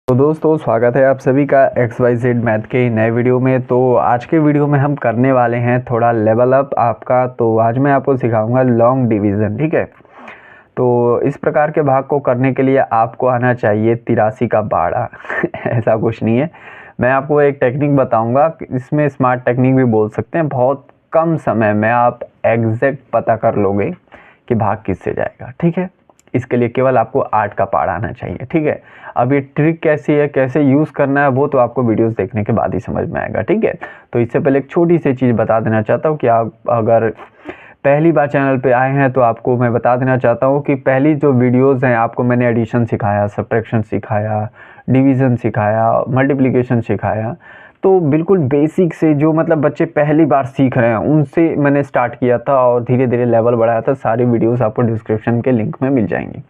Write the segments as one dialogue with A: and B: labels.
A: तो दोस्तों स्वागत है आप सभी का XYZ मैथ के नए वीडियो में। तो आज के वीडियो में हम करने वाले हैं थोड़ा लेवल अप आपका। तो आज मैं आपको सिखाऊंगा लॉन्ग डिवीज़न, ठीक है। तो इस प्रकार के भाग को करने के लिए आपको आना चाहिए 83 का बाड़ा ऐसा कुछ नहीं है। मैं आपको एक टेक्निक बताऊंगा, इसमें स्मार्ट टेक्निक भी बोल सकते हैं। बहुत कम समय में आप एग्जैक्ट पता कर लोगे कि भाग किससे जाएगा, ठीक है। इसके लिए केवल आपको 8 का पार्ट आना चाहिए, ठीक है। अब ये ट्रिक कैसी है, कैसे यूज़ करना है, वो तो आपको वीडियोस देखने के बाद ही समझ में आएगा, ठीक है। तो इससे पहले एक छोटी सी चीज़ बता देना चाहता हूँ कि आप अगर पहली बार चैनल पे आए हैं तो आपको मैं बता देना चाहता हूँ कि पहली जो वीडियोस हैं आपको मैंने एडिशन सिखाया, सब्ट्रैक्शन सिखाया, डिवीज़न सिखाया, मल्टीप्लिकेशन सिखाया। तो बिल्कुल बेसिक से जो मतलब बच्चे पहली बार सीख रहे हैं उनसे मैंने स्टार्ट किया था और धीरे धीरे लेवल बढ़ाया था। सारी वीडियोस आपको डिस्क्रिप्शन के लिंक में मिल जाएंगी,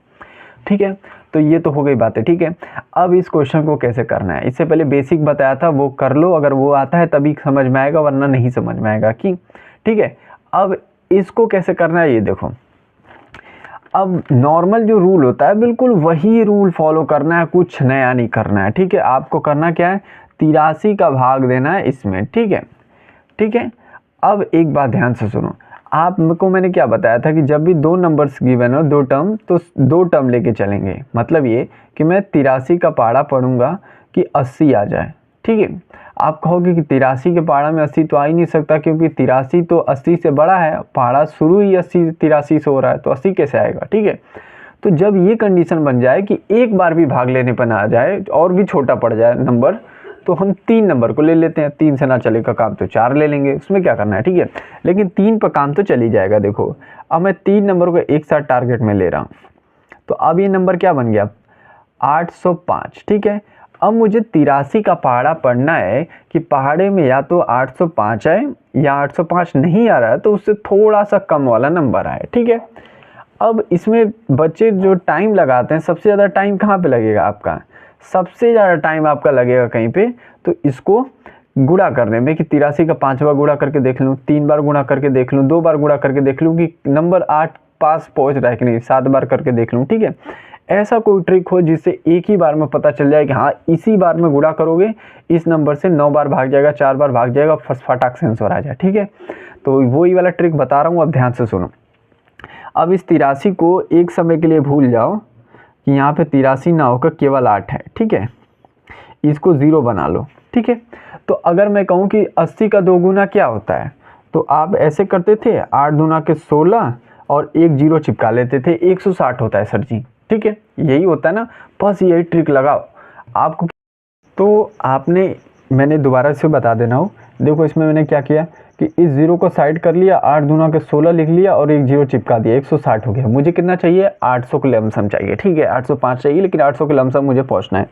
A: ठीक है। तो ये तो हो गई बातें, ठीक है। अब इस क्वेश्चन को कैसे करना है, इससे पहले बेसिक बताया था, वो कर लो। अगर वो आता है तभी समझ में आएगा, वरना नहीं समझ में आएगा, कि ठीक है। अब इसको कैसे करना है ये देखो। अब नॉर्मल जो रूल होता है बिल्कुल वही रूल फॉलो करना है, कुछ नया नहीं करना है, ठीक है। आपको करना क्या है, 83 का भाग देना है इसमें, ठीक है, ठीक है। अब एक बात ध्यान से सुनो, आपको मैंने क्या बताया था कि जब भी दो नंबर्स गिवन हो, दो टर्म, तो दो टर्म लेके चलेंगे। मतलब ये कि मैं 83 का पहाड़ा पढ़ूंगा कि 80 आ जाए, ठीक है। आप कहोगे कि 83 के पहाड़ा में 80 तो आ ही नहीं सकता, क्योंकि 83 तो 80 से बड़ा है, पहाड़ा शुरू ही 83 से हो रहा है, तो 80 कैसे आएगा, ठीक है। तो जब ये कंडीशन बन जाए कि एक बार भी भाग लेने पर ना आ जाए और भी छोटा पड़ जाए नंबर, तो हम 3 नंबर को ले लेते हैं। 3 से ना चलेगा काम तो 4 ले लेंगे, उसमें क्या करना है, ठीक है। लेकिन 3 पर काम तो चली जाएगा। देखो अब मैं 3 नंबर को एक साथ टारगेट में ले रहा हूँ, तो अब ये नंबर क्या बन गया, 805, ठीक है। अब मुझे 83 का पहाड़ा पढ़ना है कि पहाड़े में या तो 805 आए, या 805 नहीं आ रहा है तो उससे थोड़ा सा कम वाला नंबर आए, ठीक है। अब इसमें बच्चे जो टाइम लगाते हैं, सबसे ज़्यादा टाइम कहाँ पे लगेगा आपका, सबसे ज़्यादा टाइम आपका लगेगा कहीं पे, तो इसको गुणा करने में, कि 83 का 5 बार गुणा करके देख लूँ, 3 बार गुणा करके देख लूँ, 2 बार गुणा करके देख लूँ कि नंबर 8 पास पहुँच रहा है कि नहीं, 7 बार करके देख लूँ, ठीक है। ऐसा कोई ट्रिक हो जिससे एक ही बार में पता चल जाए कि हाँ इसी बार में गुणा करोगे इस नंबर से 9 बार भाग जाएगा, 4 बार भाग जाएगा, फटाक से आंसर आ जाए, ठीक है। तो वही वाला ट्रिक बता रहा हूँ, अब ध्यान से सुनो। अब इस 83 को एक समय के लिए भूल जाओ कि यहाँ पे 83 ना होकर केवल 8 है, ठीक है। इसको 0 बना लो, ठीक है। तो अगर मैं कहूँ कि 80 का 2 गुना क्या होता है, तो आप ऐसे करते थे, 8 दूना के 16 और एक 0 चिपका लेते थे, 160 होता है सर जी, ठीक है। यही होता है ना, बस यही ट्रिक लगाओ आपको। तो आपने, मैंने दोबारा से बता देना हो, देखो इसमें मैंने क्या किया कि इस 0 को साइड कर लिया, 8 दूना के 16 लिख लिया और एक 0 चिपका दिया, 160 हो गया। मुझे कितना चाहिए, 800 के लमसम चाहिए, ठीक है। 805 चाहिए, लेकिन 800 के लमसम मुझे पहुंचना है।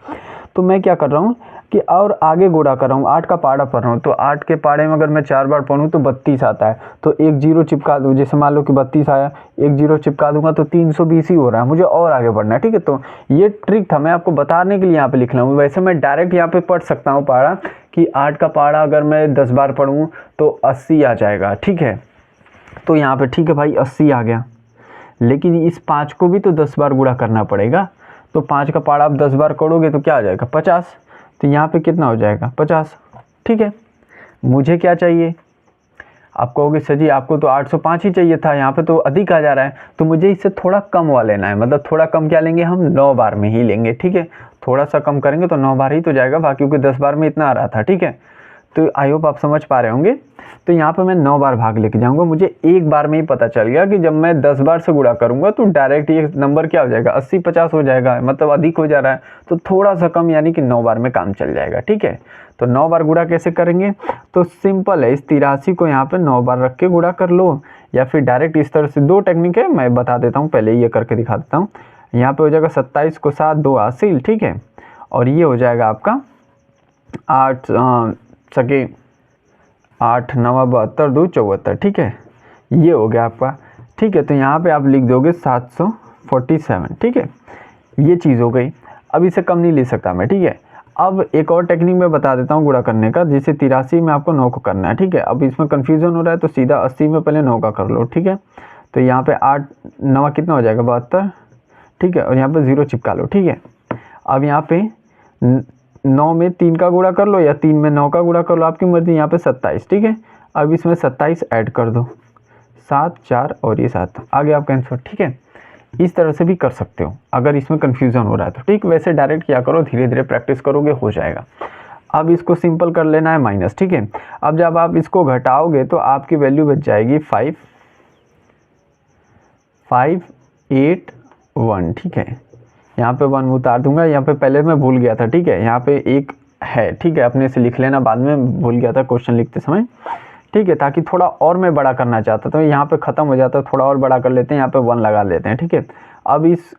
A: तो मैं क्या कर रहा हूँ कि और आगे गुणा कर रहा हूँ, 8 का पाड़ा पढ़ रहा हूँ, तो 8 के पाड़े में अगर मैं 4 बार पढ़ूँ तो 32 आता है, तो एक 0 चिपका दूँ। जैसे मान लो कि 32 आया, एक 0 चिपका दूंगा तो 320 ही हो रहा है, मुझे और आगे बढ़ना है, ठीक है। तो ये ट्रिक था, मैं आपको बताने के लिए यहाँ पे लिख रहा हूँ। वैसे मैं डायरेक्ट यहाँ पे पढ़ सकता हूँ पाड़ा, कि 8 का पाड़ा अगर मैं 10 बार पढ़ूँ तो 80 आ जाएगा, ठीक है। तो यहाँ पे ठीक है भाई 80 आ गया, लेकिन इस 5 को भी तो 10 बार गुणा करना पड़ेगा। तो 5 का पाड़ा आप 10 बार करोगे तो क्या आ जाएगा, 50। तो यहाँ पे कितना हो जाएगा, 50, ठीक है। मुझे क्या चाहिए, आप कहोगे सर जी आपको तो 805 ही चाहिए था, यहाँ पे तो अधिक आ जा रहा है, तो मुझे इससे थोड़ा कम वाला लेना है। मतलब थोड़ा कम क्या लेंगे, हम 9 बार में ही लेंगे, ठीक है। थोड़ा सा कम करेंगे तो 9 बार ही तो जाएगा, बाकी क्योंकि 10 बार में इतना आ रहा था, ठीक है। तो आई होप आप समझ पा रहे होंगे। तो यहाँ पे मैं 9 बार भाग लेके जाऊँगा। मुझे एक बार में ही पता चल गया कि जब मैं 10 बार से गुणा करूँगा तो डायरेक्ट ये नंबर क्या हो जाएगा, 80-50 हो जाएगा, मतलब अधिक हो जा रहा है, तो थोड़ा सा कम, यानी कि 9 बार में काम चल जाएगा, ठीक है। तो 9 बार गुणा कैसे करेंगे, तो सिंपल है, इस 83 को यहाँ पे 9 बार रख के गुणा कर लो, या फिर डायरेक्ट इस तरह से। 2 टेक्निक है, मैं बता देता हूँ, पहले ये करके दिखा देता हूँ। यहाँ पे हो जाएगा 27 को 7, 2 हासिल, ठीक है। और ये हो जाएगा आपका 8 सके 8 9 72 2 74, ठीक है। ये हो गया आपका, ठीक है। तो यहाँ पे आप लिख दोगे 747, ठीक है। ये चीज़ हो गई। अब इसे कम नहीं ले सकता मैं, ठीक है। अब एक और टेक्निक मैं बता देता हूँ गुणा करने का, जैसे 83 में आपको 9 को करना है, ठीक है। अब इसमें कन्फ्यूज़न हो रहा है तो सीधा 80 में पहले 9 का कर लो, ठीक है। तो यहाँ पे 8 9 कितना हो जाएगा, 72, ठीक है। और यहाँ पे 0 चिपका लो, ठीक है। अब यहाँ पे 9 में 3 का गुणा कर लो या 3 में 9 का गुणा कर लो, आपकी मर्जी। यहाँ पे 27, ठीक है। अब इसमें 27 ऐड कर दो, 7 4 और ये 7, आ गया आपका आंसर, ठीक है। इस तरह से भी कर सकते हो अगर इसमें कन्फ्यूज़न हो रहा है तो, ठीक। वैसे डायरेक्ट क्या करो, धीरे धीरे प्रैक्टिस करोगे हो जाएगा। अब इसको सिंपल कर लेना है माइनस, ठीक है। अब जब आप इसको घटाओगे तो आपकी वैल्यू बच जाएगी 5 5 8 1, ठीक है। यहाँ पे 1 उतार दूंगा, यहाँ पे पहले मैं भूल गया था, ठीक है। यहाँ पे एक है, ठीक है, अपने से लिख लेना, बाद में भूल गया था क्वेश्चन लिखते समय, ठीक है। ताकि थोड़ा और मैं बड़ा करना चाहता था, यहाँ पे ख़त्म हो जाता, थोड़ा और बड़ा कर लेते हैं, यहाँ पे 1 लगा लेते हैं, ठीक है। अब इस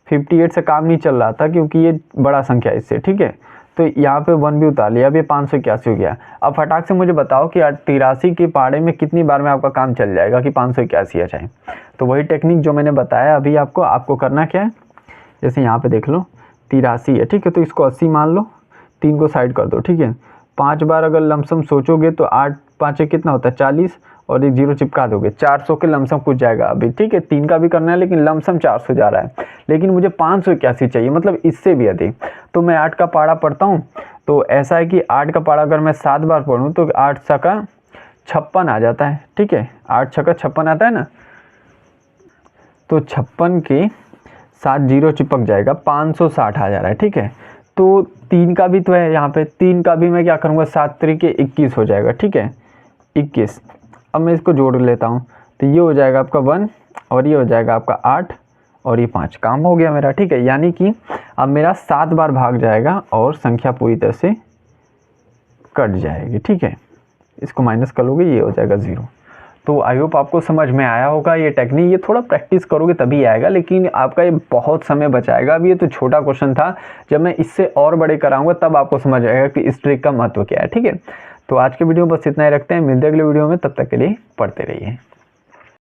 A: 58 से काम नहीं चल रहा था क्योंकि ये बड़ा संख्या इससे, ठीक है। तो यहाँ पे 1 भी उतार लिया, अब ये 581 हो गया। अब फटाक से मुझे बताओ कि 83 के पहाड़े में कितनी बार में आपका काम चल जाएगा कि 581 आ जाए। तो वही टेक्निक जो मैंने बताया अभी आपको करना क्या है, जैसे यहाँ पे देख लो 83 है, ठीक है। तो इसको 80 मान लो, 3 को साइड कर दो, ठीक है। 5 बार अगर लमसम सोचोगे तो 8 5 कितना होता है 40, और एक 0 चिपका दोगे, 400 के लमसम कुछ जाएगा अभी, ठीक है। 3 का भी करना है लेकिन लमसम 400 जा रहा है, लेकिन मुझे 581 चाहिए, मतलब इससे भी अधिक। तो मैं 8 का पाड़ा पढ़ता हूँ, तो ऐसा है कि 8 का पाड़ा अगर मैं 7 बार पढ़ूँ तो 8 छक्का 56 आ जाता है, ठीक है। 8 छक्का 56 आता है ना, तो 56 के 7 0 चिपक जाएगा, 560 आ जा रहा है, ठीक है। तो 3 का भी तो है यहाँ पे, 3 का भी मैं क्या करूँगा, 7 तरीके 21 हो जाएगा, ठीक है, 21। अब मैं इसको जोड़ लेता हूँ, तो ये हो जाएगा आपका 1 और ये हो जाएगा आपका 8 और ये 5, काम हो गया मेरा, ठीक है। यानी कि अब मेरा 7 बार भाग जाएगा और संख्या पूरी तरह से कट जाएगी, ठीक है। इसको माइनस कर लोगे, ये हो जाएगा 0। तो आई होप आपको समझ में आया होगा ये टेक्निक। ये थोड़ा प्रैक्टिस करोगे तभी आएगा, लेकिन आपका ये बहुत समय बचाएगा। अब ये तो छोटा क्वेश्चन था, जब मैं इससे और बड़े कराऊंगा तब आपको समझ आएगा कि इस ट्रिक का महत्व क्या है, ठीक है। तो आज के वीडियो में बस इतना ही रखते हैं, मिलते हैं अगले वीडियो में, तब तक के लिए पढ़ते रहिए।